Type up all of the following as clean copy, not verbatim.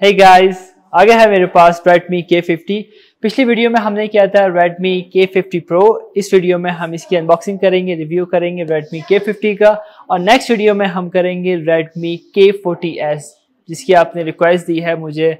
Hey guys, आ गया है मेरे पास Redmi K50। पिछली वीडियो में हमने किया था Redmi K50 Pro। इस वीडियो में हम इसकी अनबॉक्सिंग करेंगे, रिव्यू करेंगे Redmi K50 का। और नेक्स्ट वीडियो में हम करेंगे Redmi K40s, जिसकी आपने रिक्वेस्ट दी है मुझे,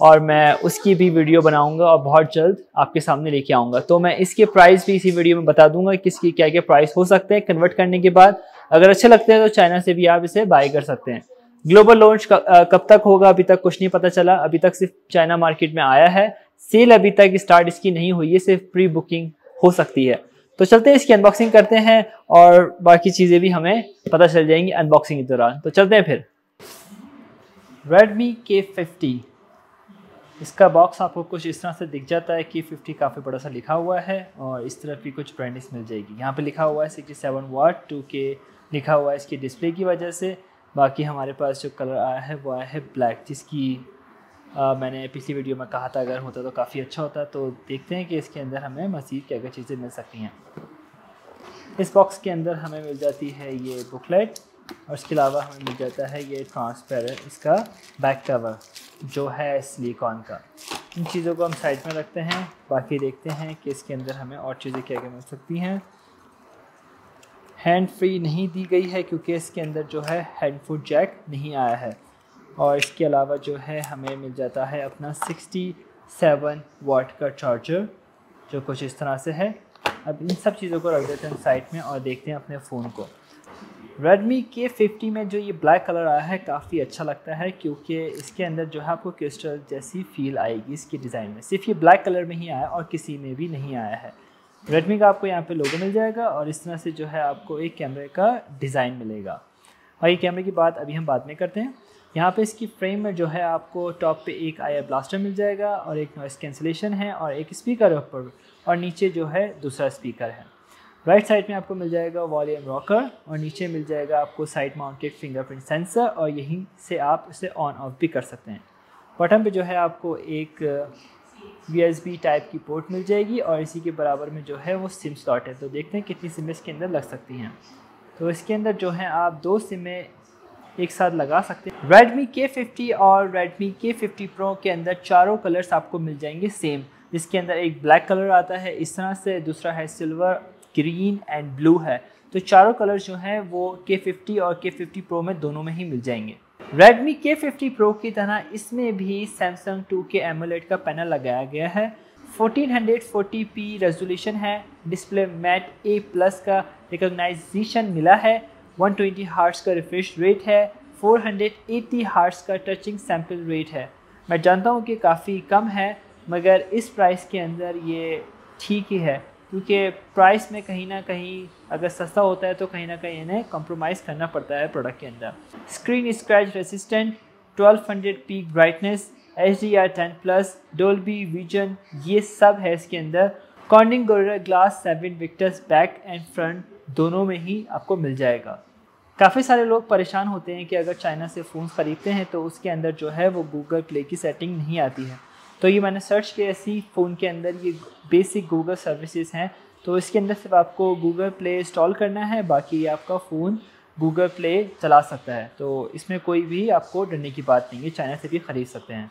और मैं उसकी भी वीडियो बनाऊंगा और बहुत जल्द आपके सामने लेके आऊंगा। तो मैं इसके प्राइस भी इसी वीडियो में बता दूंगा कि इसकी क्या क्या प्राइस हो सकते हैं कन्वर्ट करने के बाद। अगर अच्छे लगते हैं तो चाइना से भी आप इसे बाय कर सकते हैं। ग्लोबल लॉन्च कब तक होगा अभी तक कुछ नहीं पता चला। अभी तक सिर्फ चाइना मार्केट में आया है। सेल अभी तक स्टार्ट इसकी नहीं हुई है, सिर्फ प्री बुकिंग हो सकती है। तो चलते हैं इसकी अनबॉक्सिंग करते हैं और बाकी चीज़ें भी हमें पता चल जाएंगी अनबॉक्सिंग के दौरान। तो चलते हैं फिर। Redmi K50, इसका बॉक्स आपको कुछ इस तरह से दिख जाता है। K50 काफ़ी बड़ा सा लिखा हुआ है और इस तरफ भी कुछ ब्रांडिंग्स मिल जाएगी। यहाँ पे लिखा हुआ है 67 वाट 2K लिखा हुआ है इसकी डिस्प्ले की वजह से। बाकी हमारे पास जो कलर आया है वो आया है ब्लैक, जिसकी मैंने पिछली वीडियो में कहा था अगर होता तो काफ़ी अच्छा होता। तो देखते हैं कि इसके अंदर हमें मज़ीद क्या क्या चीज़ें मिल सकती हैं। इस बॉक्स के अंदर हमें मिल जाती है ये बुकलेट और इसके अलावा हमें मिल जाता है ये ट्रांसपेरेंट इसका बैक कवर जो है सिलिकॉन का। इन चीज़ों को हम साइड में रखते हैं। बाकी देखते हैं कि इसके अंदर हमें और चीज़ें क्या क्या मिल सकती हैं। हैंड फ्री नहीं दी गई है क्योंकि इसके अंदर जो है हेडफोन जैक नहीं आया है। और इसके अलावा जो है हमें मिल जाता है अपना 67 वाट का चार्जर जो कुछ इस तरह से है। अब इन सब चीज़ों को रख देते हैं साइड में और देखते हैं अपने फ़ोन को। Redmi K50 में जो ये ब्लैक कलर आया है काफ़ी अच्छा लगता है क्योंकि इसके अंदर जो है आपको क्रिस्टल जैसी फील आएगी इसकी डिज़ाइन में। सिर्फ ये ब्लैक कलर में ही आया और किसी में भी नहीं आया है। Redmi का आपको यहाँ पे लोगो मिल जाएगा और इस तरह से जो है आपको एक कैमरे का डिज़ाइन मिलेगा। और ये कैमरे की बात अभी हम बाद में करते हैं। यहाँ पे इसकी फ्रेम में जो है आपको टॉप पे एक आईआर ब्लास्टर मिल जाएगा और एक नॉइस कैंसिलेशन है और एक स्पीकर ऊपर और नीचे जो है दूसरा स्पीकर है। राइट साइड में आपको मिल जाएगा वॉल्यूम रॉकर और नीचे मिल जाएगा आपको साइड माउंटेड फिंगरप्रिंट सेंसर और यहीं से आप इसे ऑन ऑफ भी कर सकते हैं। बटन पे जो है आपको एक USB टाइप की पोर्ट मिल जाएगी और इसी के बराबर में जो है वो सिम स्लॉट है। तो देखते हैं कितनी सिम इसके अंदर लग सकती हैं। तो इसके अंदर जो है आप 2 सिमें एक साथ लगा सकते हैं। Redmi K50 और Redmi K50 Pro के अंदर चारों कलर्स आपको मिल जाएंगे सेम, जिसके अंदर एक ब्लैक कलर आता है इस तरह से, दूसरा है सिल्वर, ग्रीन एंड ब्लू है। तो चारों कलर्स जो हैं वो K50 और K50 Pro में दोनों में ही मिल जाएंगे। Redmi K50 Pro की तरह इसमें भी Samsung 2K AMOLED का पैनल लगाया गया है। 1440p रेजोल्यूशन है। डिस्प्ले मैट A+ का रिकॉग्नाइजेशन मिला है। 120 हर्ट्ज का रिफ्रेश रेट है। 480 हर्ट्ज का टचिंग सैम्पल रेट है। मैं जानता हूँ कि काफ़ी कम है मगर इस प्राइस के अंदर ये ठीक ही है क्योंकि प्राइस में कहीं ना कहीं अगर सस्ता होता है तो कहीं ना कहीं इन्हें कॉम्प्रोमाइज़ करना पड़ता है प्रोडक्ट के अंदर। Screen scratch resistant, 1200 peak brightness, HDR10+, Dolby vision, ये सब है इसके अंदर। Cornering gorilla glass 7 Victus back and front दोनों में ही आपको मिल जाएगा। काफ़ी सारे लोग परेशान होते हैं कि अगर चाइना से फ़ोन ख़रीदते हैं तो उसके अंदर जो है वो गूगल प्ले की सेटिंग नहीं आती है। तो ये मैंने सर्च किया, ऐसी फ़ोन के अंदर ये बेसिक गूगल सर्विसेज हैं। तो इसके अंदर सिर्फ आपको गूगल प्ले इंस्टॉल करना है, बाकी आपका फ़ोन गूगल प्ले चला सकता है। तो इसमें कोई भी आपको डरने की बात नहीं है, चाइना से भी ख़रीद सकते हैं।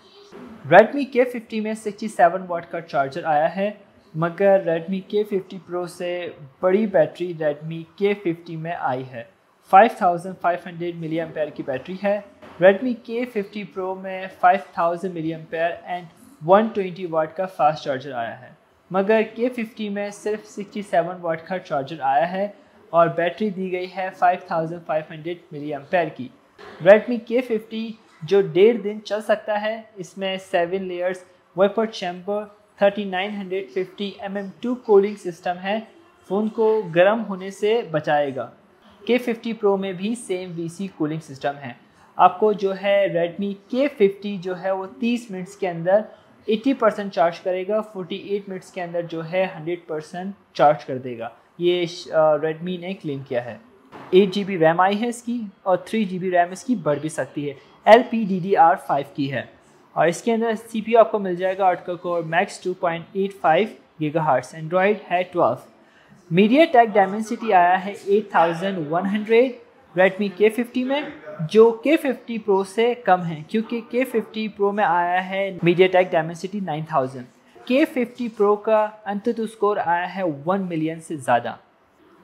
Redmi K50 में 67 वाट का चार्जर आया है मगर Redmi K50 Pro से बड़ी बैटरी Redmi K50 में आई है। 5500 मिली एम्पेयर की बैटरी है। Redmi K50 Pro में 5000 मिली एम्पेयर एंड 120 वाट का फास्ट चार्जर आया है मगर K50 में सिर्फ 67 वाट का चार्जर आया है और बैटरी दी गई है 5500 मिली एम्पेयर की। Redmi K50 जो 1.5 दिन चल सकता है। इसमें 7 layers vapour chamber 3950 mm2 cooling system है, फ़ोन को गर्म होने से बचाएगा। K50 Pro में भी सेम VC कूलिंग सिस्टम है। आपको जो है Redmi K50 जो है वो 30 मिनट्स के अंदर 80% चार्ज करेगा, 48 मिनट्स के अंदर जो है 100% चार्ज कर देगा। ये Redmi ने क्लेम किया है। 8 GB रैम आई है इसकी और 3 GB रैम इसकी बढ़ भी सकती है। LPDDR5 की है और इसके अंदर CPU आपको मिल जाएगा octa core max 2.85 GHz। Android है 12। MediaTek Dimensity आया है 8100 Redmi K50 में जो K50 Pro से कम है, क्योंकि K50 Pro में आया है MediaTek Dimensity 9000। K50 Pro का अंततः स्कोर आया है 1 मिलियन से ज़्यादा।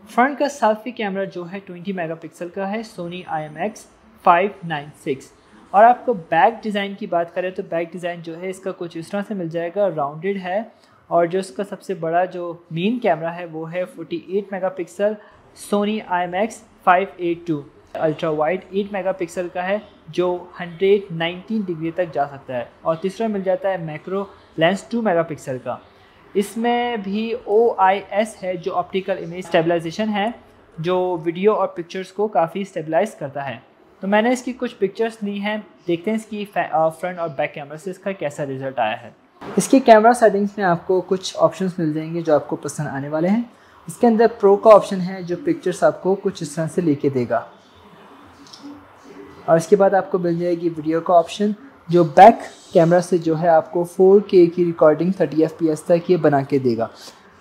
फ्रंट का सेल्फी कैमरा जो है 20 मेगापिक्सल का है, Sony IMX596। और आपको बैक डिज़ाइन की बात करें तो बैक डिज़ाइन जो है इसका कुछ इस तरह से मिल जाएगा, राउंडेड है। और जो इसका सबसे बड़ा जो मेन कैमरा है वो है 48 megapixel Sony IMX582। Ultra wide 8 megapixel का है जो 119 डिग्री तक जा सकता है। और तीसरा मिल जाता है मैक्रो लेंस 2 मेगापिक्सल का। इसमें भी OIS है जो ऑप्टिकल इमेज स्टेबलाइजेशन है, जो वीडियो और पिक्चर्स को काफ़ी स्टेबलाइज करता है। तो मैंने इसकी कुछ पिक्चर्स ली हैं, देखते हैं इसकी फ्रंट और बैक कैमरा से इसका कैसा रिज़ल्ट आया है। इसकी कैमरा सेटिंग्स में आपको कुछ ऑप्शंस मिल जाएंगे जो आपको पसंद आने वाले हैं। इसके अंदर प्रो का ऑप्शन है जो पिक्चर्स आपको कुछ इस तरह से लेके देगा। और इसके बाद आपको मिल जाएगी वीडियो का ऑप्शन, जो बैक कैमरा से जो है आपको 4K की रिकॉर्डिंग 30 FPS तक ये बना के देगा।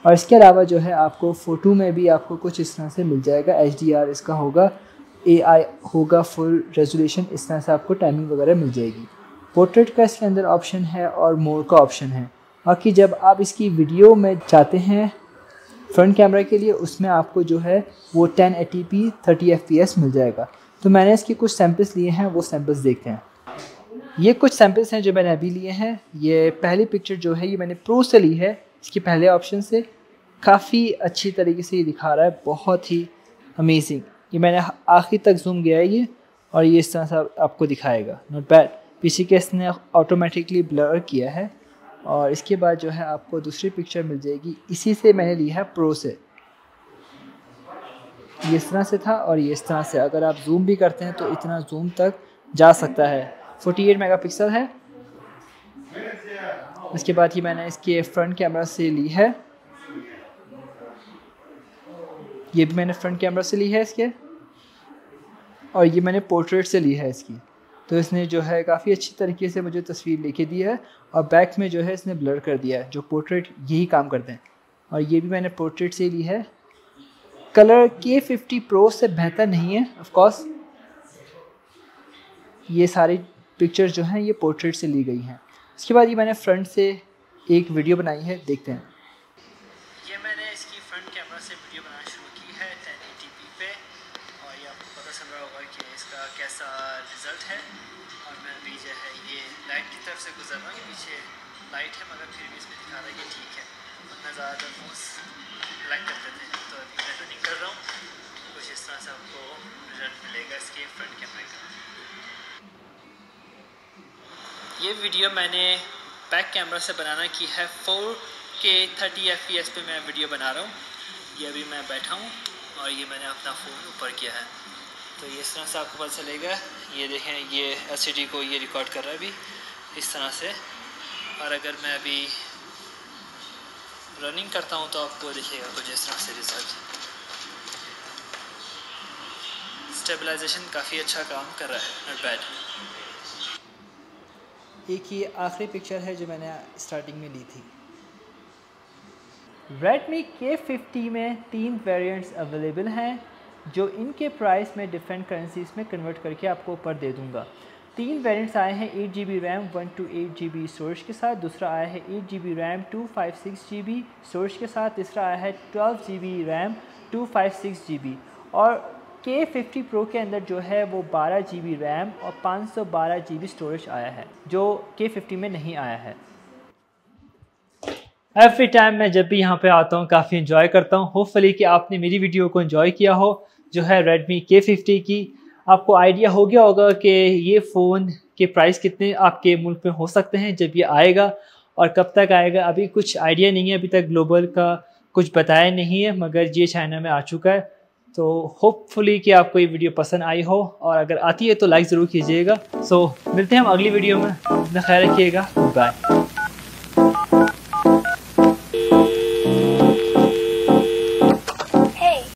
और इसके अलावा जो है आपको फ़ोटो में भी आपको कुछ इस तरह से मिल जाएगा, HDR इसका होगा, AI होगा, फुल रेजोल्यूशन, इस तरह से आपको टाइमिंग वगैरह मिल जाएगी। पोर्ट्रेट का इसके अंदर ऑप्शन है और मोर का ऑप्शन है। बाकी जब आप इसकी वीडियो में चाहते हैं फ्रंट कैमरा के लिए, उसमें आपको जो है वो 1080p 30 FPS मिल जाएगा। तो मैंने इसकी कुछ सैम्पल्स लिए हैं, वो सैम्पल्स देखते हैं। ये कुछ सैम्पल्स हैं जो मैंने अभी लिए हैं। ये पहली पिक्चर जो है ये मैंने प्रो से ली है, इसके पहले ऑप्शन से। काफ़ी अच्छी तरीके से ये दिखा रहा है, बहुत ही अमेजिंग। ये मैंने आखिर तक जूम गया है ये, और ये इस तरह से आपको दिखाएगा, नॉट बैड। पीछे के इसने ऑटोमेटिकली ब्लर किया है। और इसके बाद जो है आपको दूसरी पिक्चर मिल जाएगी, इसी से मैंने ली है प्रो से। ये इस तरह से था और ये इस तरह से, अगर आप जूम भी करते हैं तो इतना जूम तक जा सकता है। 48 मेगापिक्सल है। इसके बाद ही मैंने इसके फ्रंट कैमरा से ली है, ये भी मैंने फ्रंट कैमरा से ली है इसके, और ये मैंने पोर्ट्रेट से ली है इसकी। तो इसने जो है काफ़ी अच्छी तरीके से मुझे तस्वीर लेके दी है, और बैक में जो है इसने ब्लर कर दिया है, जो पोर्ट्रेट यही काम करते हैं। और ये भी मैंने पोर्ट्रेट से ली है। कलर K50 Pro से बेहतर नहीं है ऑफ कोर्स। ये सारी पिक्चर्स जो हैं ये पोर्ट्रेट से ली गई हैं। इसके बाद ये मैंने फ्रंट से एक वीडियो बनाई है, देखते हैं। ये मैंने इसकी फ्रंट कैमरा से वीडियो बनाना शुरू की है 1080p पे, और ये आपको पता चल रहा होगा कि इसका कैसा रिज़ल्ट है। और मैं अभी जो है ये लाइट की तरफ से गुजर रहा हूँ, पीछे लाइट है मगर फिर भी इसमें दिखा रहा है कि ठीक है, उतना ज़्यादा फोन्स लाइक करते थे। तो अभी मैं रनिंग कर रहा हूँ, कुछ इस तरह से आपको रिजल्ट मिलेगा इसके फ्रंट कैमरे का। ये वीडियो मैंने बैक कैमरा से बनाना की है, 4K 30 FPS पे मैं वीडियो बना रहा हूँ। ये अभी मैं बैठा हूँ और ये मैंने अपना फ़ोन ऊपर किया है, तो ये इस तरह से आपको पता चलेगा। ये देखें, ये LCD को ये रिकॉर्ड कर रहा है अभी इस तरह से। और अगर मैं अभी रनिंग करता हूँ तो आपको दिखेगा कुछ इस तरह से रिजल्ट। स्टेबलाइजेशन काफ़ी अच्छा काम कर रहा है, नॉट बैड। एक ये आखिरी पिक्चर है जो मैंने स्टार्टिंग में ली थी। Redmi K50 में 3 वेरिएंट्स अवेलेबल हैं, जो इनके प्राइस में डिफरेंट करेंसीज़ में कन्वर्ट करके आपको ऊपर दे दूंगा। 3 वेरिएंट्स आए हैं 8GB रैम 128GB स्टोरेज के साथ, दूसरा आया है 8GB रैम 256GB स्टोरेज के साथ, तीसरा आया है 12GB रैम 256GB। और K50 Pro के अंदर जो है वो 12GB रैम और 512GB स्टोरेज आया है, जो K50 में नहीं आया है। एवरी टाइम मैं जब भी यहाँ पे आता हूँ काफ़ी इन्जॉय करता हूँ। होपफुली कि आपने मेरी वीडियो को इन्जॉय किया हो, जो है Redmi K50 की। आपको आइडिया हो गया होगा कि ये फ़ोन के प्राइस कितने आपके मुल्क में हो सकते हैं जब ये आएगा, और कब तक आएगा अभी कुछ आइडिया नहीं है। अभी तक ग्लोबल का कुछ बताया नहीं है, मगर ये चाइना में आ चुका है। तो होपफुली कि आपको ये वीडियो पसंद आई हो, और अगर आती है तो लाइक ज़रूर कीजिएगा। सो मिलते हैं हम अगली वीडियो में, अपना ख्याल रखिएगा, बाय।